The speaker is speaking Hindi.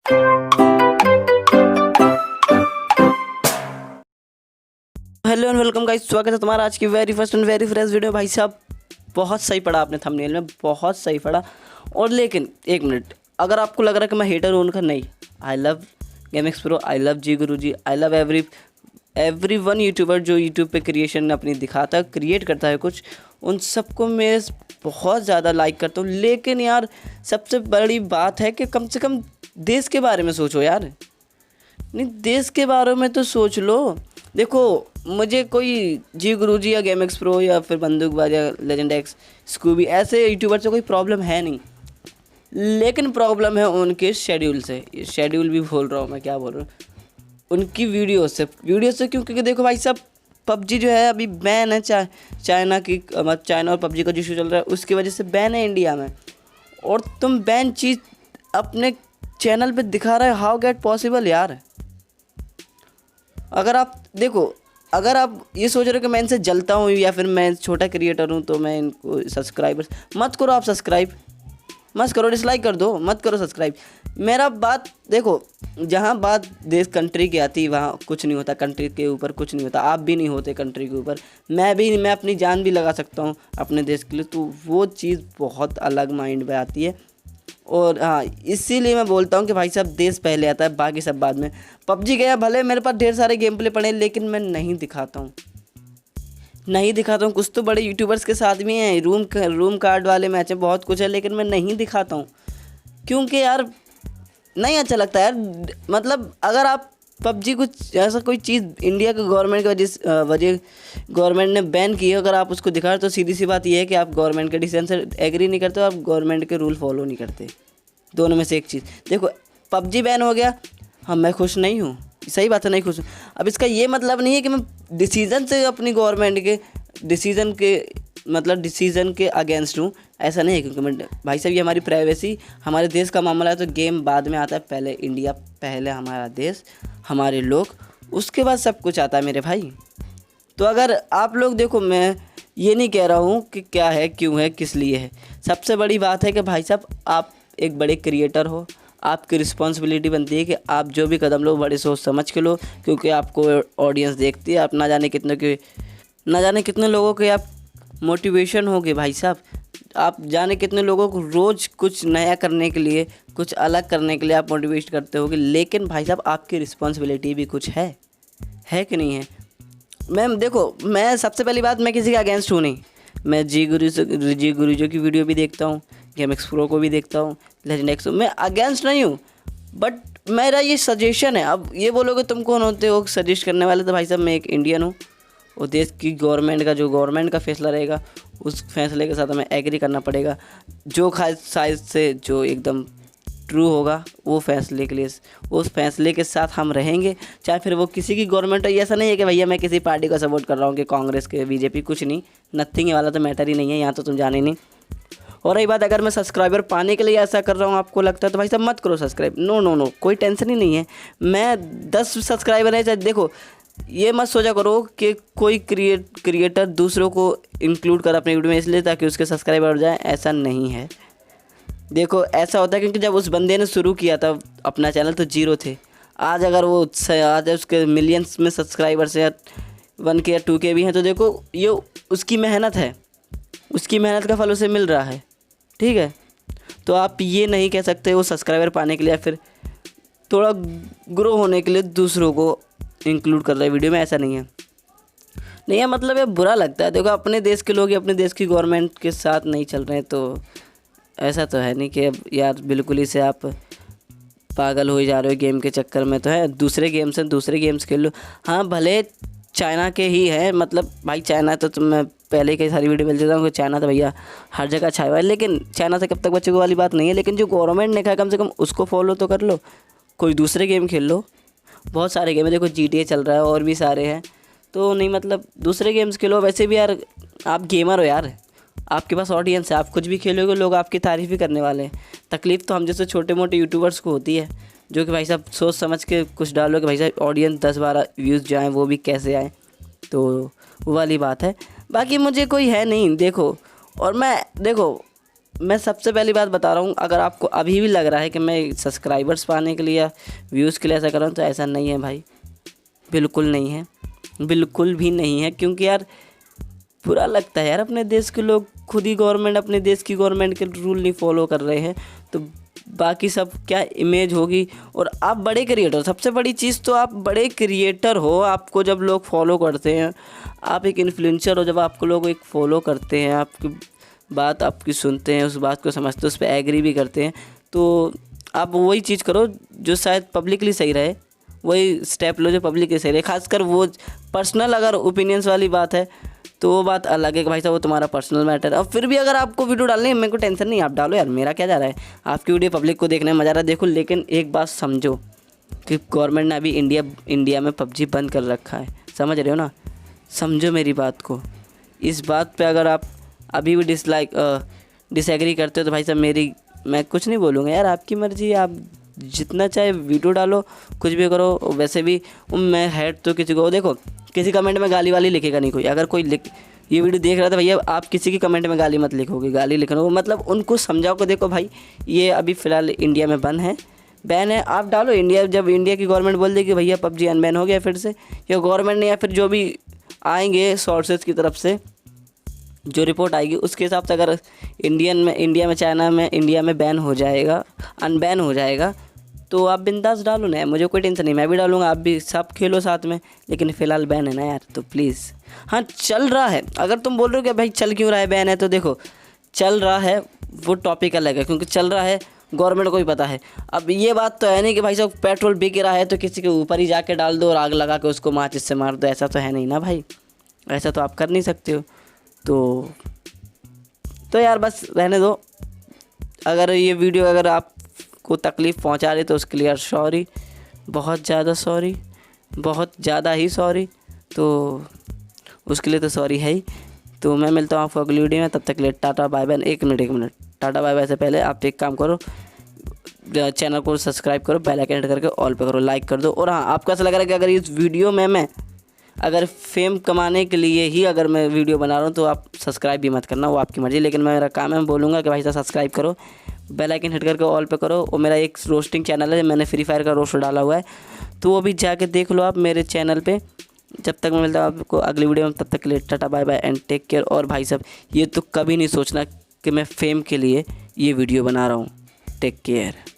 हेलो एंड वेलकम गाइस, स्वागत है तुम्हारा आज की very first and very fresh video. भाई साहब बहुत सही पड़ा आपने थंबनेल में, बहुत सही पड़ा। और लेकिन एक मिनट, अगर आपको लग रहा है कि मैं हेटर हूँ उनका, नहीं। I love Gamix pro, I love जी Guru ji, I love everyone YouTuber जो यूट्यूब पे क्रिएशन अपनी दिखाता है, क्रिएट करता है कुछ, उन सबको मैं बहुत ज़्यादा लाइक करता हूँ। लेकिन यार सबसे बड़ी बात है कि कम से कम देश के बारे में सोचो यार। नहीं, देश के बारे में तो सोच लो। देखो, मुझे कोई जी गुरु जी या गेम एक्स प्रो या फिर बंदूकबाज या लेजेंड एक्स स्कूबी ऐसे यूट्यूबर से कोई प्रॉब्लम है नहीं, लेकिन प्रॉब्लम है उनके शेड्यूल से। शेड्यूल भी बोल रहा हूँ मैं, क्या बोल रहा हूँ, उनकी वीडियो से क्यों? क्योंकि देखो भाई साहब, पबजी जो है अभी बैन है चाइना की, चाइना और पबजी का जो इशू चल रहा है उसकी वजह से बैन है इंडिया में। और तुम बैन चीज़ अपने चैनल पे दिखा रहे हो, हाउ गेट पॉसिबल यार। अगर आप देखो, अगर आप ये सोच रहे हो कि मैं इनसे जलता हूँ या फिर मैं छोटा क्रिएटर हूँ तो मैं इनको सब्सक्राइबर्स, मत करो आप सब्सक्राइब, मत करो, डिसलाइक कर दो, मत करो सब्सक्राइब। मेरा बात देखो, जहाँ बात देश कंट्री की आती है वहाँ कुछ नहीं होता, कंट्री के ऊपर कुछ नहीं होता, आप भी नहीं होते कंट्री के ऊपर, मैं अपनी जान भी लगा सकता हूँ अपने देश के लिए, तो वो चीज़ बहुत अलग माइंड में आती है। और हाँ, इसीलिए मैं बोलता हूँ कि भाई साहब देश पहले आता है, बाकी सब बाद में। पबजी गया, भले मेरे पास ढेर सारे गेम प्ले पड़े हैं, लेकिन मैं नहीं दिखाता हूँ। कुछ तो बड़े यूट्यूबर्स के साथ भी हैं, रूम कार्ड वाले मैच है, बहुत कुछ है, लेकिन मैं नहीं दिखाता हूँ क्योंकि यार नहीं अच्छा लगता यार। मतलब अगर आप पबजी कुछ ऐसा कोई चीज़ इंडिया के गवर्नमेंट की वजह गवर्नमेंट ने बैन की है, अगर आप उसको दिखा रहे तो सीधी सी बात यह है कि आप गवर्नमेंट के डिसीजन से एग्री नहीं करते हो, आप गवर्नमेंट के रूल फॉलो नहीं करते। दोनों में से एक चीज़ देखो, पबजी बैन हो गया, हाँ मैं खुश नहीं हूँ, सही बात है, नहीं खुश हूँ। अब इसका ये मतलब नहीं है कि मैं डिसीज़न से अपनी गवर्नमेंट के डिसीज़न के अगेंस्ट हूँ, ऐसा नहीं है। क्योंकि मैं भाई साहब, ये हमारी प्राइवेसी, हमारे देश का मामला है, तो गेम बाद में आता है, पहले इंडिया, पहले हमारा देश, हमारे लोग, उसके बाद सब कुछ आता है मेरे भाई। तो अगर आप लोग देखो, मैं ये नहीं कह रहा हूँ कि क्या है, क्यों है, किस लिए है। सबसे बड़ी बात है कि भाई साहब आप एक बड़े क्रिएटर हो, आपकी रिस्पॉन्सिबिलिटी बनती है कि आप जो भी कदम लो बड़े सोच समझ के लो, क्योंकि आपको ऑडियंस देखती है। आप ना जाने कितने लोगों के आप मोटिवेशन होगे भाई साहब, आप जाने कितने लोगों को रोज़ कुछ नया करने के लिए, कुछ अलग करने के लिए आप मोटिवेट करते होगे। लेकिन भाई साहब आपकी रिस्पॉन्सिबिलिटी भी कुछ है कि नहीं है। मैं सबसे पहली बात, मैं किसी के अगेंस्ट हूँ नहीं। मैं जी गुरु जो की वीडियो भी देखता हूँ, गेम एक्स प्रो को भी देखता हूँ, लेजेंड एक्स, मैं अगेंस्ट नहीं हूँ, बट मेरा ये सजेशन है। अब ये बोलोगे तुम कौन होते हो सजेस्ट करने वाले, तो भाई साहब मैं एक इंडियन हूँ, और देश की गवर्नमेंट का फैसला रहेगा, उस फैसले के साथ हमें एग्री करना पड़ेगा। जो साइज से जो एकदम ट्रू होगा वो फैसले के लिए, उस फैसले के साथ हम रहेंगे, चाहे फिर वो किसी की गवर्नमेंट हो। ऐसा नहीं है कि भैया मैं किसी पार्टी को सपोर्ट कर रहा हूँ, कि कांग्रेस के, बीजेपी, कुछ नहीं, नथिंग वाला तो मैटर ही नहीं है, यहाँ तो तुम जाने नहीं। और रही बात, अगर मैं सब्सक्राइबर पाने के लिए ऐसा कर रहा हूँ आपको लगता है, तो भाई साहब मत करो सब्सक्राइब, नो, कोई टेंशन ही नहीं है। मैं 10 सब्सक्राइबर है, चाहे देखो, ये मत सोचा करो कि कोई क्रिएटर दूसरों को इंक्लूड कर अपने वीडियो में इसलिए ताकि उसके सब्सक्राइबर बढ़ जाए, ऐसा नहीं है। देखो ऐसा होता है क्योंकि जब उस बंदे ने शुरू किया था अपना चैनल तो 0 थे। आज अगर वो आज उसके मिलियंस में सब्सक्राइबर्स या 1K या 2K भी हैं, तो देखो ये उसकी मेहनत है, उसकी मेहनत का फल उसे मिल रहा है, ठीक है। तो आप ये नहीं कह सकते वो सब्सक्राइबर पाने के लिए या फिर थोड़ा ग्रो होने के लिए दूसरों को इंक्लूड कर रहा है वीडियो में, ऐसा नहीं है। मतलब ये बुरा लगता है। देखो अपने देश के लोग अपने देश की गवर्नमेंट के साथ नहीं चल रहे हैं, तो ऐसा तो है नहीं कि अब यार बिल्कुल ही से आप पागल हो जा रहे हो गेम के चक्कर में। तो है, दूसरे गेम्स खेल लो। हाँ भले चाइना के ही है, मतलब भाई चाइना तो मैं पहले ही कई सारी वीडियो मिल जाता हूँ कि चाइना तो भैया हर जगह छाया हुआ है, लेकिन चाइना से कब तक बच्चों वाली बात नहीं है। लेकिन जो गवर्नमेंट ने कहा कम से कम उसको फॉलो तो कर लो, कोई दूसरे गेम खेल लो। बहुत सारे गेम है, देखो GTA चल रहा है और भी सारे हैं, तो नहीं मतलब दूसरे गेम्स खेलो। वैसे भी यार आप गेमर हो यार, आपके पास ऑडियंस है, आप कुछ भी खेलोगे लोग आपकी तारीफ़ ही करने वाले हैं। तकलीफ़ तो हम जैसे छोटे मोटे यूट्यूबर्स को होती है, जो कि भाई साहब सोच समझ के कुछ डालो कि भाई साहब ऑडियंस 10-12 व्यूज़ जाएँ, वो भी कैसे आएँ, तो वो वाली बात है। बाकी मुझे कोई है नहीं देखो। और मैं देखो मैं सबसे पहली बात बता रहा हूँ, अगर आपको अभी भी लग रहा है कि मैं सब्सक्राइबर्स पाने के लिए या व्यूज़ के लिए ऐसा कर रहा हूँ, तो ऐसा नहीं है भाई, बिल्कुल नहीं है, बिल्कुल भी नहीं है। क्योंकि यार बुरा लगता है यार, अपने देश के लोग खुद ही गवर्नमेंट, अपने देश की गवर्नमेंट के रूल नहीं फॉलो कर रहे हैं, तो बाकी सब क्या इमेज होगी। और आप बड़े क्रिएटर, सबसे बड़ी चीज़ तो आप बड़े क्रिएटर हो, आपको जब लोग फॉलो करते हैं, आप एक इन्फ्लुएंसर हो, जब आपको लोग एक फॉलो करते हैं, आपकी बात आपकी सुनते हैं, उस बात को समझते हैं, उस पर एग्री भी करते हैं, तो आप वही चीज़ करो जो शायद पब्लिकली सही रहे, वही स्टेप लो जो पब्लिकली सही रहे। खासकर वो पर्सनल अगर ओपिनियंस वाली बात है तो वो बात अलग है कि भाई साहब वो तुम्हारा पर्सनल मैटर है। और फिर भी अगर आपको वीडियो डालनी है, मेरे को टेंशन नहीं, आप डालो यार, मेरा क्या जा रहा है, आपकी वीडियो पब्लिक को देखने में मज़ा आ रहा है, देखो। लेकिन एक बात समझो कि गवर्नमेंट ने अभी इंडिया में PUBG बंद कर रखा है, समझ रहे हो ना, समझो मेरी बात को। इस बात पे अगर आप अभी भी डिसएग्री करते हो तो भाई साहब मैं कुछ नहीं बोलूँगा यार, आपकी मर्ज़ी है, आप जितना चाहे वीडियो डालो, कुछ भी करो। वैसे भी मैं हेड तो किसी को, देखो किसी कमेंट में गाली वाली लिखेगा नहीं कोई। अगर कोई ये वीडियो देख रहा था भैया, आप किसी की कमेंट में गाली मत लिखोगे, गाली लिखना मतलब उनको समझाओ को, देखो भाई ये अभी फ़िलहाल इंडिया में बैन है, आप डालो। जब इंडिया की गवर्नमेंट बोल देगी भैया PUBG अनबैन हो गया फिर से, या गवर्नमेंट ने या फिर जो भी आएंगे सोर्सेज की तरफ से जो रिपोर्ट आएगी, उसके हिसाब से अगर इंडिया में चाइना में इंडिया में बैन हो जाएगा, अनबैन हो जाएगा, तो आप बिंदास डालो ना, मुझे कोई टेंशन नहीं, मैं भी डालूंगा, आप भी, सब खेलो साथ में। लेकिन फ़िलहाल बैन है ना यार, तो प्लीज़। हाँ चल रहा है, अगर तुम बोल रहे हो कि भाई चल क्यों रहा है, बैन है, तो देखो चल रहा है वो टॉपिक अलग है, क्योंकि चल रहा है गवर्नमेंट को भी पता है। अब ये बात तो है नहीं कि भाई साहब पेट्रोल बिक रहा है तो किसी के ऊपर ही जाके डाल दो और आग लगा के उसको माचिस से मार दो, ऐसा तो है नहीं ना भाई, ऐसा तो आप कर नहीं सकते हो। तो यार बस रहने दो। अगर ये वीडियो अगर आपको तकलीफ़ पहुंचा रही तो उसके लिए यार सॉरी, बहुत ज़्यादा सॉरी, बहुत ज़्यादा ही सॉरी, तो उसके लिए तो सॉरी है ही। तो मैं मिलता हूँ आपको अगली वीडियो में, तब तक के लिए टाटा बाय बाय। एक मिनट, टाटा बाय बाय से पहले आप एक काम करो, चैनल को सब्सक्राइब करो, बेल आइकन हिट करके ऑल पे करो, लाइक कर दो। और हाँ, आपको ऐसा लग रहा है कि अगर इस वीडियो में मैं अगर फेम कमाने के लिए ही अगर मैं वीडियो बना रहा हूँ तो आप सब्सक्राइब भी मत करना, वो आपकी मर्ज़ी। लेकिन मेरा काम है, मैं बोलूँगा कि भाई साहब सब्सक्राइब करो, बेल आइकन हिट करके ऑल पे करो। और मेरा एक रोस्टिंग चैनल है, मैंने फ्री फायर का रोस्ट डाला हुआ है, तो वो भी जाके देख लो आप मेरे चैनल पे। जब तक मैं मिलता हूँ आपको अगली वीडियो में, तब तक के लिए tata bye bye and take care. और भाई साहब ये तो कभी नहीं सोचना कि मैं फेम के लिए ये वीडियो बना रहा हूँ। Take care.